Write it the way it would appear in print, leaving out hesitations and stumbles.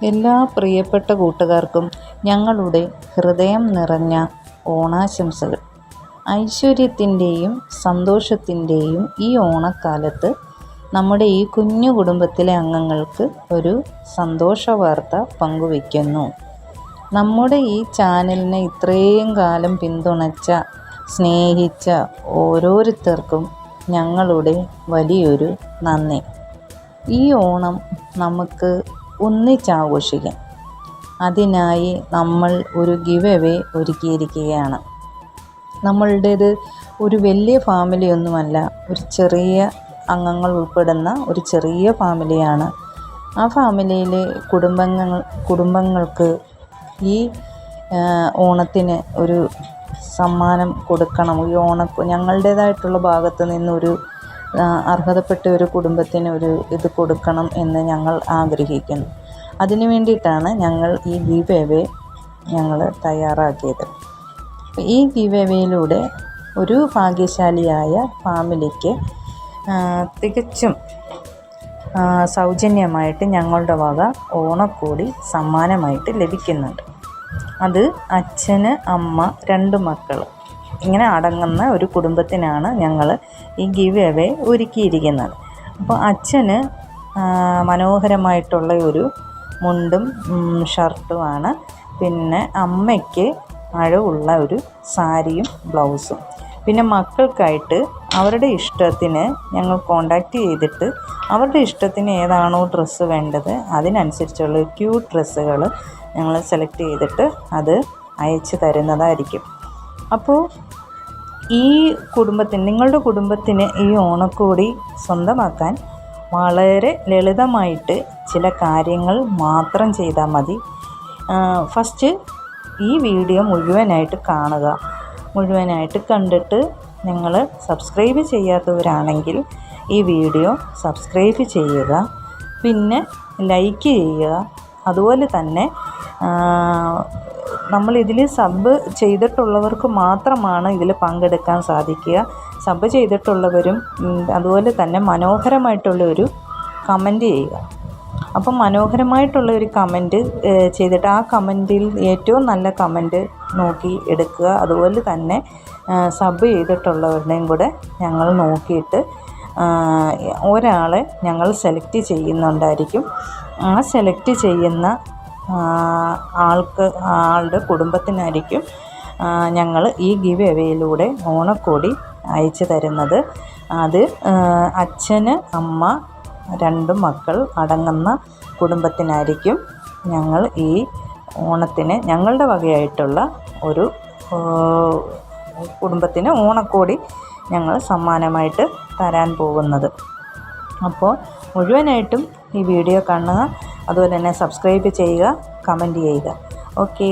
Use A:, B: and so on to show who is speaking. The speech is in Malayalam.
A: എല്ലാ പ്രിയപ്പെട്ട കൂട്ടുകാർക്കും ഞങ്ങളുടെ ഹൃദയം നിറഞ്ഞ ഓണാശംസകൾ. ഐശ്വര്യത്തിൻ്റെയും സന്തോഷത്തിൻ്റെയും ഈ ഓണക്കാലത്ത് നമ്മുടെ ഈ കുഞ്ഞു കുടുംബത്തിലെ അംഗങ്ങൾക്ക് ഒരു സന്തോഷ വാർത്ത പങ്കുവയ്ക്കുന്നു. നമ്മുടെ ഈ ചാനലിനെ ഇത്രയും കാലം പിന്തുണച്ച, സ്നേഹിച്ച ഓരോരുത്തർക്കും ഞങ്ങളുടെ വലിയൊരു നന്ദി. ഈ ഓണം നമുക്ക് ഒന്നിച്ചാഘോഷിക്കാം. അതിനായി നമ്മൾ ഒരു ഗിവ് അവേ ഒരുക്കിയിരിക്കുകയാണ്. നമ്മളുടേത് ഒരു വലിയ ഫാമിലിയൊന്നുമല്ല, ഒരു ചെറിയ അംഗങ്ങൾ ഉൾപ്പെടുന്ന ഒരു ചെറിയ ഫാമിലിയാണ്. ആ ഫാമിലിയിലെ കുടുംബങ്ങൾക്ക് ഈ ഓണത്തിന് ഒരു സമ്മാനം കൊടുക്കണം. ഈ ഞങ്ങളുടേതായിട്ടുള്ള ഭാഗത്ത് നിന്നൊരു അർഹതപ്പെട്ട ഒരു കുടുംബത്തിന് ഒരു ഇത് കൊടുക്കണം എന്ന് ഞങ്ങൾ ആഗ്രഹിക്കുന്നു. അതിനു വേണ്ടിയിട്ടാണ് ഞങ്ങൾ ഈ ഗിവ് അവേ തയ്യാറാക്കിയത്. ഈ ഗിവ് അവേയിലൂടെ ഒരു ഭാഗ്യശാലിയായ ഫാമിലിക്ക് തികച്ചും സൗജന്യമായിട്ട് ഞങ്ങളുടെ വക ഓണക്കോടി സമ്മാനമായിട്ട് ലഭിക്കുന്നുണ്ട്. അത് അച്ഛന്, അമ്മ, 2 മക്കൾ ഇങ്ങനെ അടങ്ങുന്ന ഒരു കുടുംബത്തിനാണ് ഞങ്ങൾ ഈ ഗിവ് അവേ ഒരുക്കിയിരിക്കുന്നത്. അപ്പോൾ അച്ഛന് മനോഹരമായിട്ടുള്ള ഒരു മുണ്ടും ഷർട്ടുമാണ്. പിന്നെ അമ്മയ്ക്ക് അഴവുള്ള ഒരു സാരിയും ബ്ലൗസും. പിന്നെ മക്കൾക്കായിട്ട് അവരുടെ ഇഷ്ടത്തിന് ഞങ്ങൾ കോണ്ടാക്റ്റ് ചെയ്തിട്ട് അവരുടെ ഇഷ്ടത്തിന് ഏതാണോ ഡ്രസ്സ് വേണ്ടത് അതിനനുസരിച്ചുള്ള ക്യൂട്ട് ഡ്രസ്സുകൾ ഞങ്ങൾ സെലക്ട് ചെയ്തിട്ട് അത് അയച്ചു തരുന്നതായിരിക്കും. അപ്പോൾ ഈ നിങ്ങളുടെ കുടുംബത്തിന് ഈ ഓണക്കോടി സ്വന്തമാക്കാൻ വളരെ ലളിതമായിട്ട് ചില കാര്യങ്ങൾ മാത്രം ചെയ്താൽ മതി. ഫസ്റ്റ് ഈ വീഡിയോ മുഴുവനായിട്ട് കാണുക. മുഴുവനായിട്ട് കണ്ടിട്ട് നിങ്ങൾ സബ്സ്ക്രൈബ് ചെയ്യാത്തവരാണെങ്കിൽ ഈ വീഡിയോ സബ്സ്ക്രൈബ് ചെയ്യുക. പിന്നെ ലൈക്ക് ചെയ്യുക. അതുപോലെ തന്നെ നമ്മളിതിൽ സബ് ചെയ്തിട്ടുള്ളവർക്ക് മാത്രമാണ് ഇതിൽ പങ്കെടുക്കാൻ സാധിക്കുക. സബ് ചെയ്തിട്ടുള്ളവരും അതുപോലെ തന്നെ മനോഹരമായിട്ടുള്ള ഒരു കമൻറ്റ് ചെയ്യുക. അപ്പം മനോഹരമായിട്ടുള്ള ഒരു കമൻറ്റ് ചെയ്തിട്ട് ആ കമൻറ്റിൽ ഏറ്റവും നല്ല കമൻറ്റ് നോക്കി എടുക്കുക. അതുപോലെ തന്നെ സബ് ചെയ്തിട്ടുള്ളവരുടെയും കൂടെ ഞങ്ങൾ നോക്കിയിട്ട് ഒരാളെ ഞങ്ങൾ സെലക്ട് ചെയ്യുന്നുണ്ടായിരിക്കും. ആ സെലക്ട് ചെയ്യുന്ന ആളുടെ കുടുംബത്തിനായിരിക്കും ഞങ്ങൾ ഈ ഗിവ് അവേയിലൂടെ ഓണക്കോടി അയച്ചു തരുന്നത്. അത് അച്ഛന്, അമ്മ, 2 മക്കൾ അടങ്ങുന്ന കുടുംബത്തിനായിരിക്കും ഞങ്ങൾ ഈ ഓണത്തിന് ഞങ്ങളുടെ വകയായിട്ടുള്ള ഒരു കുടുംബത്തിന് ഓണക്കോടി ഞങ്ങൾ സമ്മാനമായിട്ട് തരാൻ പോകുന്നത്. അപ്പോൾ മുഴുവനായിട്ടും ഈ വീഡിയോ കാണുക. അതുപോലെ തന്നെ സബ്സ്ക്രൈബ് ചെയ്യുക, കമൻറ്റ് ചെയ്യുക. ഓക്കേ.